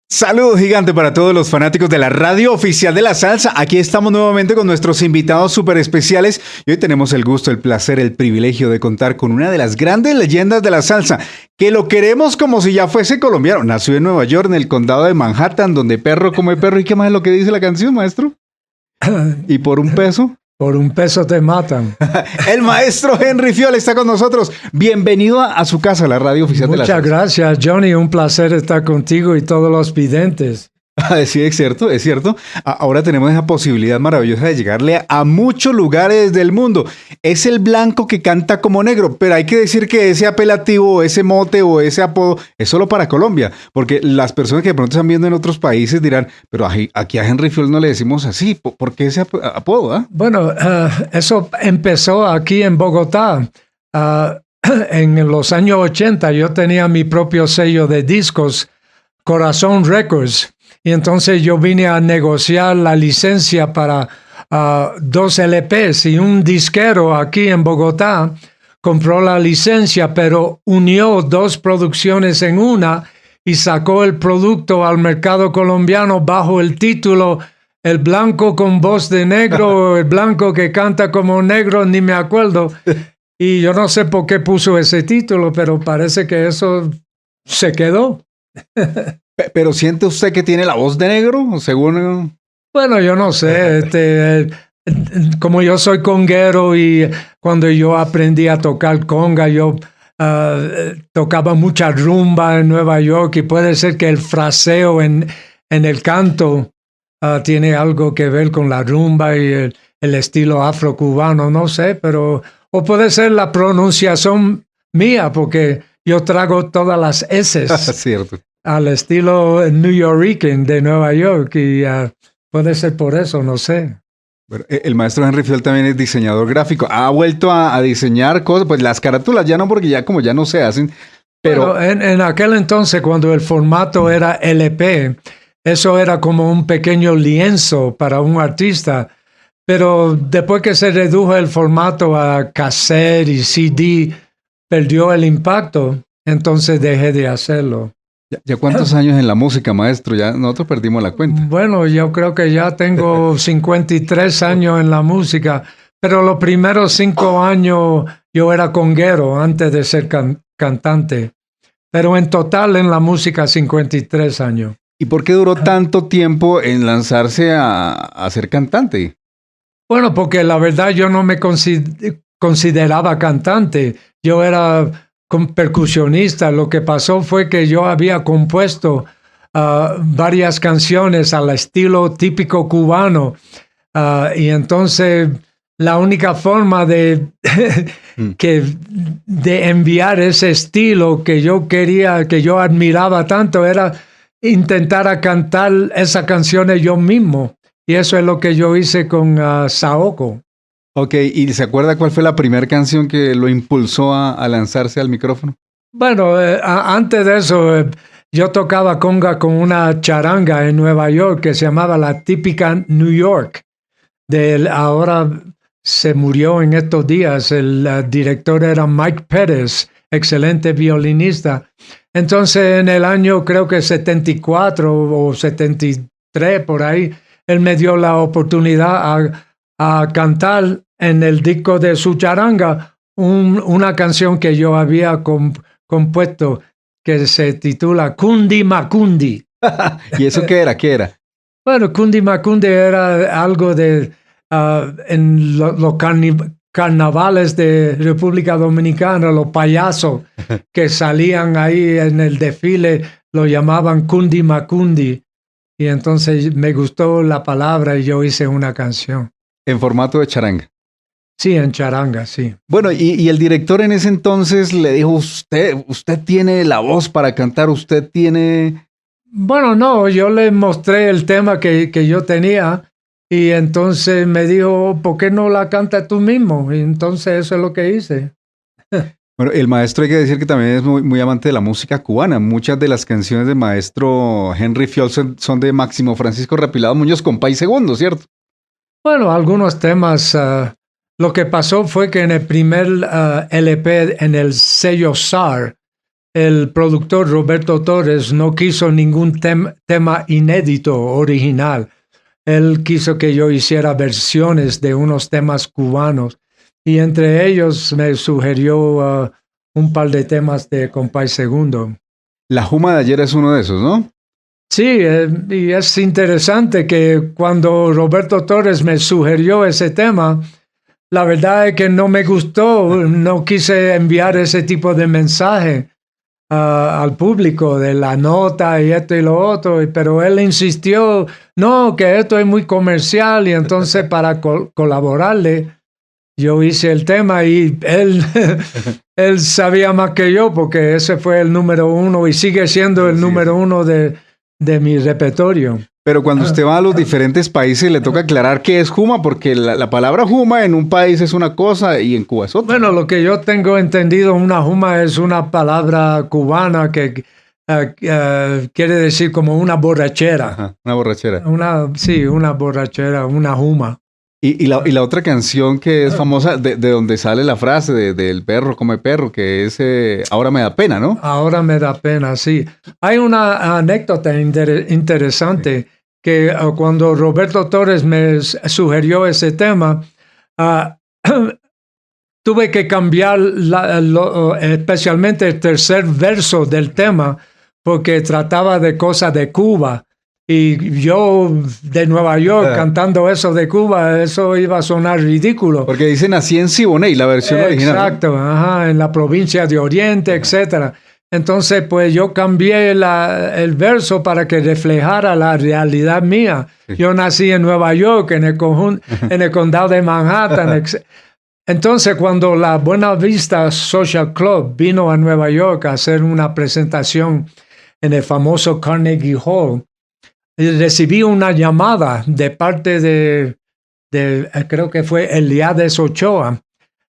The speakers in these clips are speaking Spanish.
Saludos gigante para todos los fanáticos de la radio oficial de la salsa. Aquí estamos nuevamente con nuestros invitados súper especiales y hoy tenemos el gusto, el placer, el privilegio de contar con una de las grandes leyendas de la salsa, que lo queremos como si ya fuese colombiano. Nació en Nueva York, en el condado de Manhattan, donde perro come perro. ¿Y qué más es lo que dice la canción, maestro? ¿Y por un peso? Por un peso te matan. El maestro Henry Fiol está con nosotros. Bienvenido a su casa, la radio oficial de la salsa. Muchas gracias, Johnny. Un placer estar contigo y todos los videntes. Sí, es cierto, es cierto. Ahora tenemos esa posibilidad maravillosa de llegarle a muchos lugares del mundo. Es el blanco que canta como negro, pero hay que decir que ese apelativo, ese mote o ese apodo es solo para Colombia, porque las personas que de pronto están viendo en otros países dirán, pero aquí a Henry Fiol no le decimos así, ¿por qué ese apodo? Bueno, eso empezó aquí en Bogotá. En los años 80 yo tenía mi propio sello de discos, Corazón Records. Y entonces yo vine a negociar la licencia para 2 LPs y un disquero aquí en Bogotá compró la licencia, pero unió 2 producciones en una y sacó el producto al mercado colombiano bajo el título El blanco con voz de negro o el blanco que canta como negro, ni me acuerdo. Y yo no sé por qué puso ese título, pero parece que eso se quedó. ¿Pero siente usted que tiene la voz de negro, según...? Bueno, yo no sé. Como yo soy conguero y cuando yo aprendí a tocar conga, yo tocaba mucha rumba en Nueva York y puede ser que el fraseo en el canto tiene algo que ver con la rumba y el estilo afrocubano, no sé, pero... O puede ser la pronunciación mía, porque yo trago todas las S's. Cierto. Al estilo New Yorker de Nueva York y puede ser por eso, no sé. Bueno, el maestro Henry Fiol también es diseñador gráfico. Ha vuelto a diseñar cosas, pues las carátulas ya no, porque ya como ya no se hacen, pero... Bueno, en aquel entonces, cuando el formato era LP, eso era como un pequeño lienzo para un artista, pero después que se redujo el formato a cassette y CD, perdió el impacto, entonces dejé de hacerlo. ¿Ya cuántos años en la música, maestro? Ya nosotros perdimos la cuenta. Bueno, yo creo que ya tengo 53 años en la música, pero los primeros 5 años yo era conguero antes de ser cantante. Pero en total en la música 53 años. ¿Y por qué duró tanto tiempo en lanzarse a ser cantante? Bueno, porque la verdad yo no me consideraba cantante. Yo era... percusionista. Lo que pasó fue que yo había compuesto varias canciones al estilo típico cubano y entonces la única forma de enviar ese estilo que yo quería, que yo admiraba tanto, era intentar a cantar esas canciones yo mismo, y eso es lo que yo hice con Saoko. Ok, ¿y se acuerda cuál fue la primera canción que lo impulsó a lanzarse al micrófono? Bueno, antes de eso, yo tocaba conga con una charanga en Nueva York que se llamaba La Típica New York. Ahora se murió en estos días, el director era Mike Pérez, excelente violinista. Entonces, en el año creo que 74 o 73, por ahí, él me dio la oportunidad a cantar en el disco de su charanga una canción que yo había compuesto que se titula Kundi Makundi. ¿Y eso qué era? ¿Qué era? Bueno, Kundi Makundi era algo de en los carnavales de República Dominicana, los payasos que salían ahí en el desfile lo llamaban Kundi Makundi. Y entonces me gustó la palabra y yo hice una canción. En formato de charanga. Sí, en charanga, sí. Bueno, y el director en ese entonces le dijo, usted tiene la voz para cantar, usted tiene... Bueno, no, yo le mostré el tema que yo tenía y entonces me dijo, ¿por qué no la cantas tú mismo? Y entonces eso es lo que hice. Bueno, el maestro hay que decir que también es muy, muy amante de la música cubana. Muchas de las canciones del maestro Henry Fiol son de Máximo Francisco Repilado Muñoz, compay segundo, ¿cierto? Bueno, algunos temas... lo que pasó fue que en el primer LP, en el sello SAR, el productor Roberto Torres no quiso ningún tema inédito original. Él quiso que yo hiciera versiones de unos temas cubanos y entre ellos me sugirió un par de temas de Compay Segundo. La Juma de ayer es uno de esos, ¿no? Sí, y es interesante que cuando Roberto Torres me sugirió ese tema, la verdad es que no me gustó, no quise enviar ese tipo de mensaje al público de la nota y esto y lo otro, pero él insistió, no, que esto es muy comercial y entonces para colaborarle, yo hice el tema y él sabía más que yo porque ese fue el número uno y sigue siendo el número uno de mi repertorio. Pero cuando usted va a los diferentes países le toca aclarar qué es Juma, porque la palabra Juma en un país es una cosa y en Cuba es otra. Bueno, lo que yo tengo entendido, una Juma es una palabra cubana que quiere decir como una borrachera. Ajá, una borrachera. Sí, una borrachera, una Juma. Y la otra canción que es famosa, de donde sale la frase del perro come perro, que es Ahora me da pena, ¿no? Ahora me da pena, sí. Hay una anécdota interesante que cuando Roberto Torres me sugirió ese tema, tuve que cambiar especialmente el tercer verso del tema porque trataba de cosas de Cuba. Y yo de Nueva York cantando eso de Cuba, eso iba a sonar ridículo. Porque dicen así en Siboney, la versión original. Exacto, ajá, en la provincia de Oriente, etcétera. Entonces, pues yo cambié el verso para que reflejara la realidad mía. Sí. Yo nací en Nueva York, en el condado de Manhattan. Entonces, cuando la Buena Vista Social Club vino a Nueva York a hacer una presentación en el famoso Carnegie Hall, recibí una llamada de parte de creo que fue Eliades Ochoa,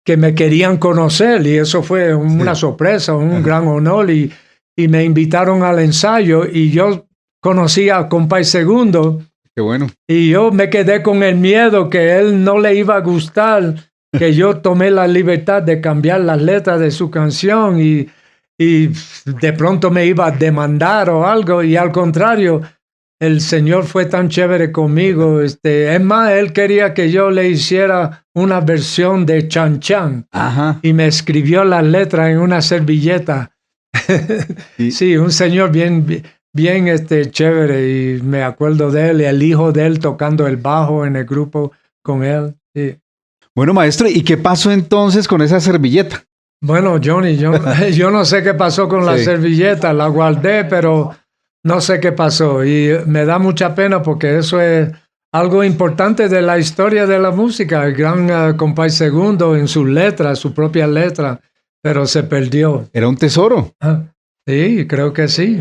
que me querían conocer y eso fue una sorpresa, un gran honor y me invitaron al ensayo y yo conocí a Compay Segundo. Qué bueno. Y yo me quedé con el miedo que él no le iba a gustar, que yo tomé la libertad de cambiar las letras de su canción y de pronto me iba a demandar o algo y al contrario, el Señor fue tan chévere conmigo. Es más, él quería que yo le hiciera una versión de Chan Chan. Ajá. Y me escribió las letras en una servilleta. Sí, un señor bien chévere. Y me acuerdo de él, el hijo de él tocando el bajo en el grupo con él. Sí. Bueno, maestro, ¿y qué pasó entonces con esa servilleta? Bueno, Johnny, yo no sé qué pasó con la servilleta. La guardé, pero no sé qué pasó y me da mucha pena porque eso es algo importante de la historia de la música. El gran Compay Segundo en sus letras, su propia letra, pero se perdió. ¿Era un tesoro? Sí, creo que sí.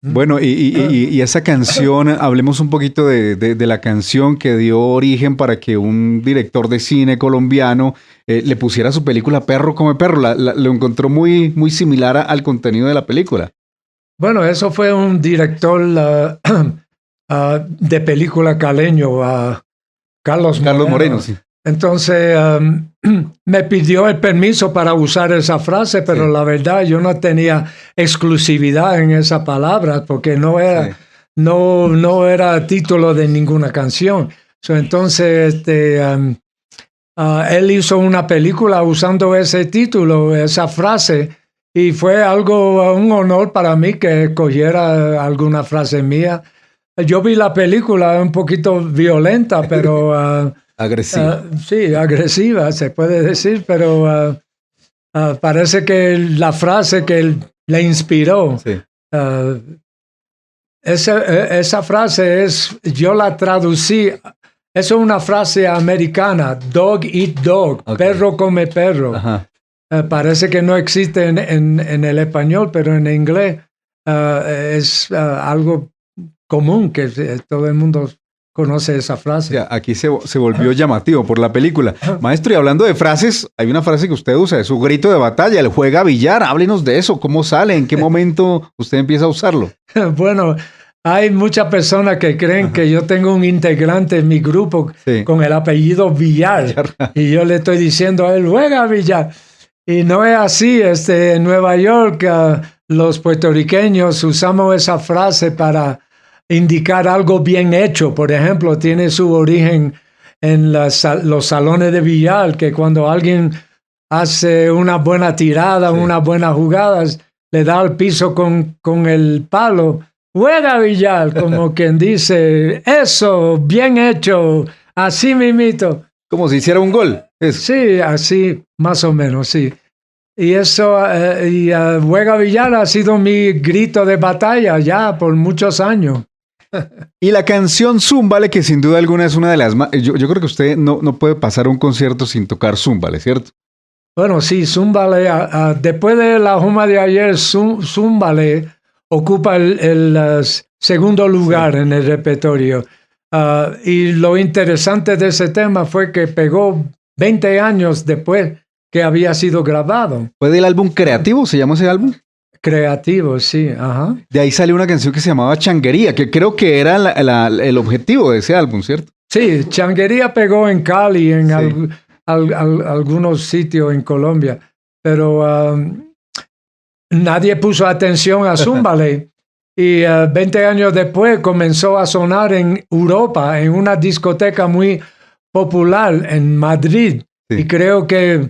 Bueno, y esa canción, hablemos un poquito de la canción que dio origen para que un director de cine colombiano le pusiera su película Perro come perro. Lo encontró muy, muy similar al contenido de la película. Bueno, eso fue un director de película caleño, Carlos Moreno, sí. Entonces me pidió el permiso para usar esa frase, pero la verdad yo no tenía exclusividad en esa palabra porque no era título de ninguna canción. Entonces él hizo una película usando ese título, esa frase. Y fue un honor para mí que escogiera alguna frase mía. Yo vi la película un poquito violenta, pero... agresiva. Sí, agresiva, se puede decir, pero parece que la frase que le inspiró, sí. Esa frase yo la traducí, es una frase americana, dog eat dog, okay. Perro come perro. Ajá. Parece que no existe en el español, pero en inglés es algo común que todo el mundo conoce esa frase. O sea, aquí se volvió llamativo por la película. Maestro, y hablando de frases, hay una frase que usted usa, es su grito de batalla, el juega billar. Háblenos de eso, ¿cómo sale? ¿En qué momento usted empieza a usarlo? Bueno, hay muchas personas que creen que yo tengo un integrante en mi grupo con el apellido Villar. Y yo le estoy diciendo a él, juega billar. Y no es así. En Nueva York los puertorriqueños usamos esa frase para indicar algo bien hecho. Por ejemplo, tiene su origen en los salones de billar, que cuando alguien hace una buena tirada, unas buenas jugadas, le da al piso con el palo. Juega billar, como quien dice, eso, bien hecho, así mimito. Como si hiciera un gol. Eso. Sí, así, más o menos, sí. Y eso, juega billar ha sido mi grito de batalla ya por muchos años. Y la canción Zúmbale, que sin duda alguna es una de las más... Yo creo que usted no puede pasar un concierto sin tocar Zúmbale, ¿cierto? Bueno, sí, Zúmbale, después de la Juma de ayer, Zúmbale ocupa el segundo lugar en el repertorio. Y lo interesante de ese tema fue que pegó 20 años después que había sido grabado. ¿Fue del álbum Creativo? ¿Se llama ese álbum? Creativo, sí, ajá. De ahí salió una canción que se llamaba Changuería, que creo que era el objetivo de ese álbum, ¿cierto? Sí, Changuería pegó en Cali, en algunos sitios en Colombia, pero nadie puso atención a Zúmbale. Y 20 años después comenzó a sonar en Europa, en una discoteca muy popular en Madrid. Sí. Y creo que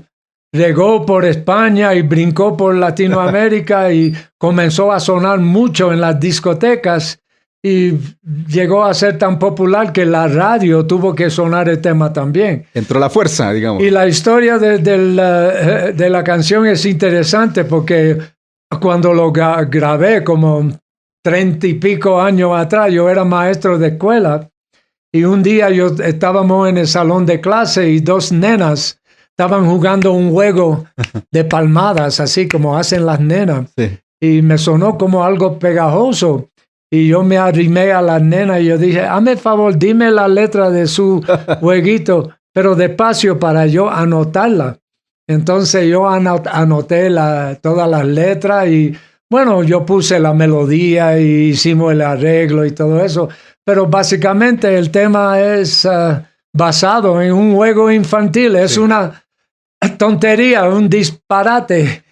regó por España y brincó por Latinoamérica y comenzó a sonar mucho en las discotecas y llegó a ser tan popular que la radio tuvo que sonar el tema también. Entró la fuerza, digamos. Y la historia de la canción es interesante porque cuando lo grabé como 30 y pico años atrás, yo era maestro de escuela y un día estábamos en el salón de clase y dos nenas estaban jugando un juego de palmadas, así como hacen las nenas. Sí. Y me sonó como algo pegajoso. Y yo me arrimé a las nenas y yo dije, hazme el favor, dime la letra de su jueguito, pero despacio para yo anotarla. Entonces yo anoté todas las letras y bueno, yo puse la melodía y hicimos el arreglo y todo eso. Pero básicamente el tema es basado en un juego infantil. Es una tontería, un disparate.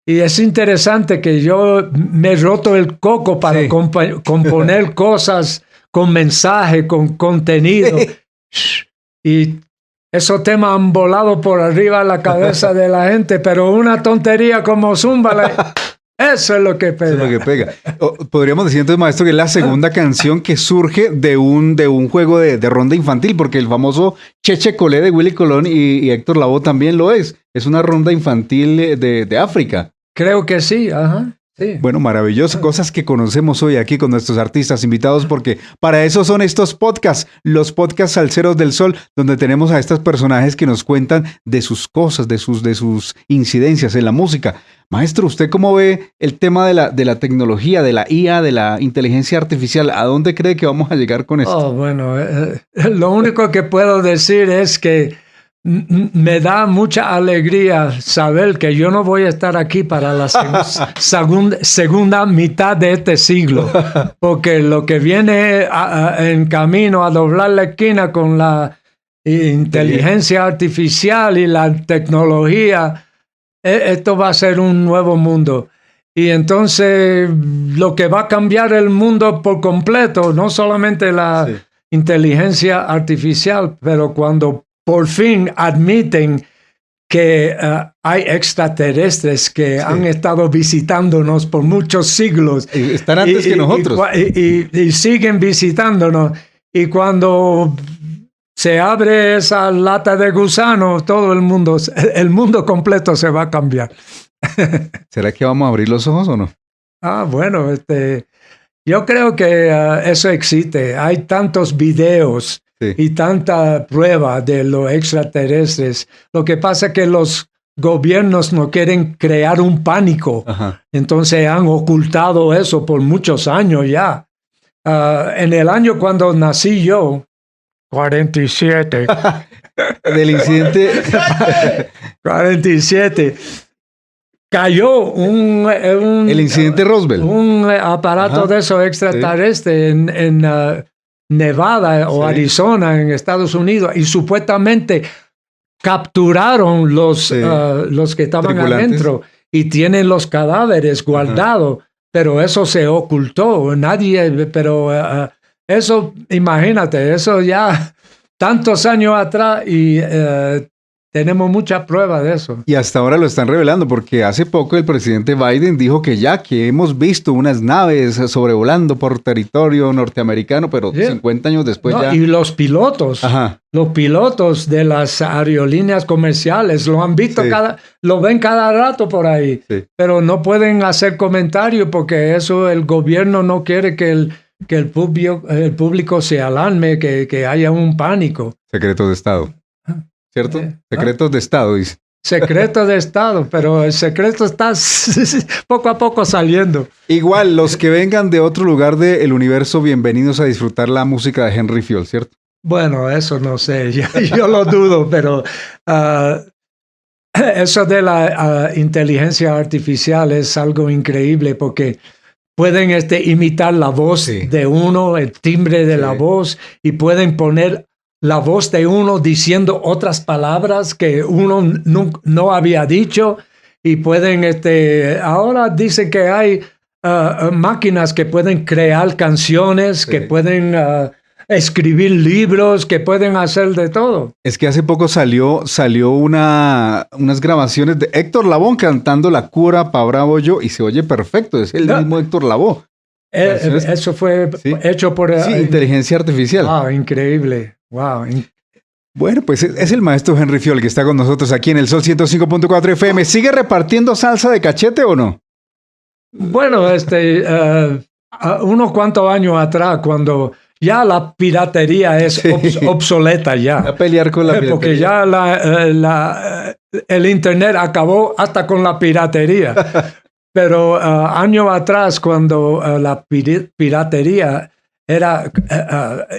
Y es interesante que yo me he roto el coco para componer cosas con mensaje, con contenido. Y esos temas han volado por arriba de la cabeza de la gente, pero una tontería como Zúmbale, eso es lo que pega. Eso es lo que pega. Podríamos decir entonces, maestro, que es la segunda canción que surge de un juego de ronda infantil, porque el famoso Cheche Colé de Willy Colón y Héctor Lavoe también lo es. Es una ronda infantil de África. Creo que sí, ajá. Sí. Bueno, maravilloso. Cosas que conocemos hoy aquí con nuestros artistas invitados, porque para eso son estos podcasts, los podcasts Salseros del Sol, donde tenemos a estos personajes que nos cuentan de sus cosas, de sus incidencias en la música. Maestro, ¿usted cómo ve el tema de la tecnología, de la IA, de la inteligencia artificial? ¿A dónde cree que vamos a llegar con esto? Bueno, lo único que puedo decir es que me da mucha alegría saber que yo no voy a estar aquí para la segunda mitad de este siglo, porque lo que viene en camino a doblar la esquina con la inteligencia artificial y la tecnología, esto va a ser un nuevo mundo. Y entonces lo que va a cambiar el mundo por completo, no solamente la inteligencia artificial, pero cuando por fin admiten que hay extraterrestres que han estado visitándonos por muchos siglos. Están antes que nosotros. Y siguen visitándonos. Y cuando se abre esa lata de gusano, todo el mundo completo se va a cambiar. ¿Será que vamos a abrir los ojos o no? Bueno, yo creo que eso existe. Hay tantos videos y tanta prueba de los extraterrestres. Lo que pasa es que los gobiernos no quieren crear un pánico. Ajá. Entonces han ocultado eso por muchos años ya. En el año cuando nací yo, 47. Del incidente. 47. Cayó el incidente Roswell. Un aparato de esos extraterrestres en Nevada o Arizona, en Estados Unidos, y supuestamente capturaron los que estaban adentro y tienen los cadáveres guardados, pero eso se ocultó. Nadie, pero eso, imagínate, eso ya tantos años atrás y tenemos mucha prueba de eso. Y hasta ahora lo están revelando porque hace poco el presidente Biden dijo que hemos visto unas naves sobrevolando por territorio norteamericano, pero 50 años después ya... Y los pilotos de las aerolíneas comerciales lo han visto, lo ven cada rato por ahí, pero no pueden hacer comentarios porque eso el gobierno no quiere que el público se alarme, que haya un pánico. Secretos de Estado. ¿Cierto? Secretos de Estado, dice. Secreto de Estado, pero el secreto está poco a poco saliendo. Igual, los que vengan de otro lugar del universo, bienvenidos a disfrutar la música de Henry Fiol, ¿cierto? Bueno, eso no sé, yo lo dudo, pero eso de la inteligencia artificial es algo increíble porque pueden imitar la voz de uno, el timbre de la voz, y pueden poner la voz de uno diciendo otras palabras que uno no había dicho, y pueden, ahora dicen que hay máquinas que pueden crear canciones, que pueden escribir libros, que pueden hacer de todo. Es que hace poco salió unas grabaciones de Héctor Lavoe cantando La cura pa' bravo yo, y se oye perfecto, es el mismo Héctor Lavoe. Eso fue hecho por... inteligencia artificial. Wow, increíble. Wow. Bueno, pues es el maestro Henry Fiol que está con nosotros aquí en el Sol 105.4 FM. ¿Sigue repartiendo salsa de cachete o no? Bueno, unos cuantos años atrás, cuando ya la piratería es obsoleta ya. A pelear con la piratería. Porque ya el internet acabó hasta con la piratería. Pero años atrás, cuando la piratería era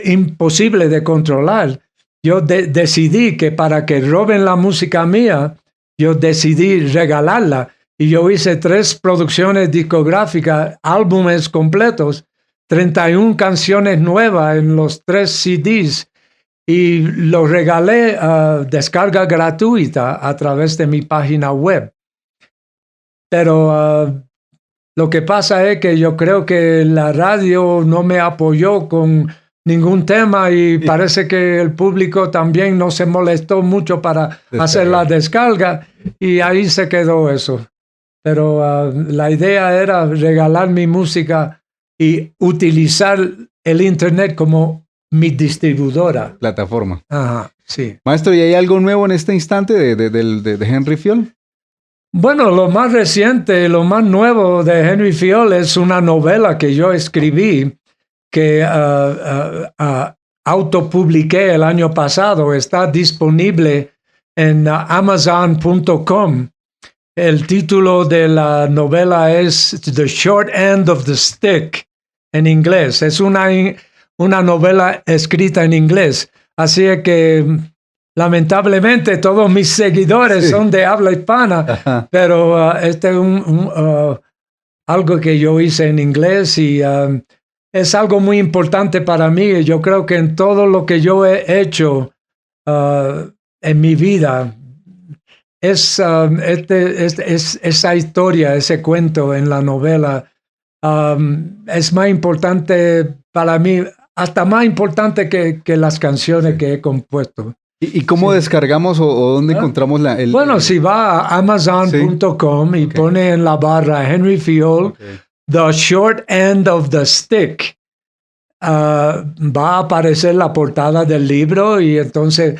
imposible de controlar, yo decidí que para que roben la música mía, yo decidí regalarla. Y yo hice 3 producciones discográficas, álbumes completos, 31 canciones nuevas en los 3 CDs. Y los regalé a descarga gratuita a través de mi página web. Pero lo que pasa es que yo creo que la radio no me apoyó con ningún tema y parece que el público también no se molestó mucho para hacer la descarga, y ahí se quedó eso. Pero la idea era regalar mi música y utilizar el internet como mi distribuidora. Plataforma. Ajá, sí. Maestro, ¿y hay algo nuevo en este instante de Henry Fiol? Bueno, lo más reciente, lo más nuevo de Henry Fiol es una novela que yo escribí, que autopubliqué el año pasado. Está disponible en Amazon.com. El título de la novela es The Short End of the Stick, en inglés. Es una novela escrita en inglés. Así que lamentablemente todos mis seguidores son de habla hispana, pero este es algo que yo hice en inglés y es algo muy importante para mí. Yo creo que en todo lo que yo he hecho en mi vida, esa historia, ese cuento en la novela es más importante para mí, hasta más importante que las canciones que he compuesto. ¿Y cómo descargamos o dónde encontramos Bueno, si va a Amazon.com y pone en la barra Henry Fiol, The Short End of the Stick, va a aparecer la portada del libro, y entonces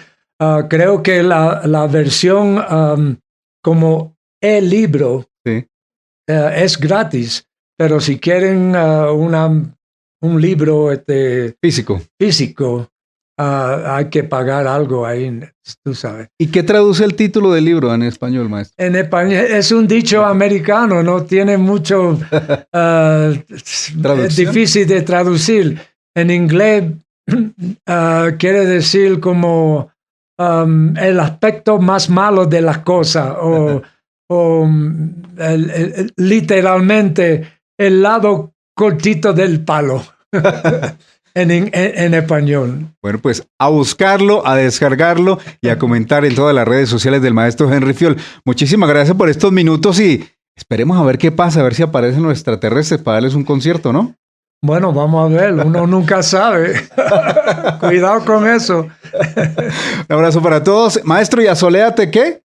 creo que la versión como el libro es gratis, pero si quieren un libro físico, hay que pagar algo ahí, tú sabes. ¿Y qué traduce el título del libro en español, maestro? En español es un dicho americano, no tiene mucho, es difícil de traducir. En inglés quiere decir como el aspecto más malo de las cosas, o literalmente el lado cortito del palo. En español. Bueno, pues a buscarlo, a descargarlo y a comentar en todas las redes sociales del maestro Henry Fiol. Muchísimas gracias por estos minutos y Esperemos a ver qué pasa, a ver si aparecen los extraterrestres para darles un concierto, ¿no? Bueno, vamos a ver, uno nunca sabe. Cuidado con eso. Un abrazo para todos. Maestro, y asoléate, ¿qué?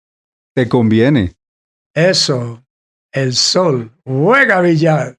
Te conviene. Eso, el sol juega billar.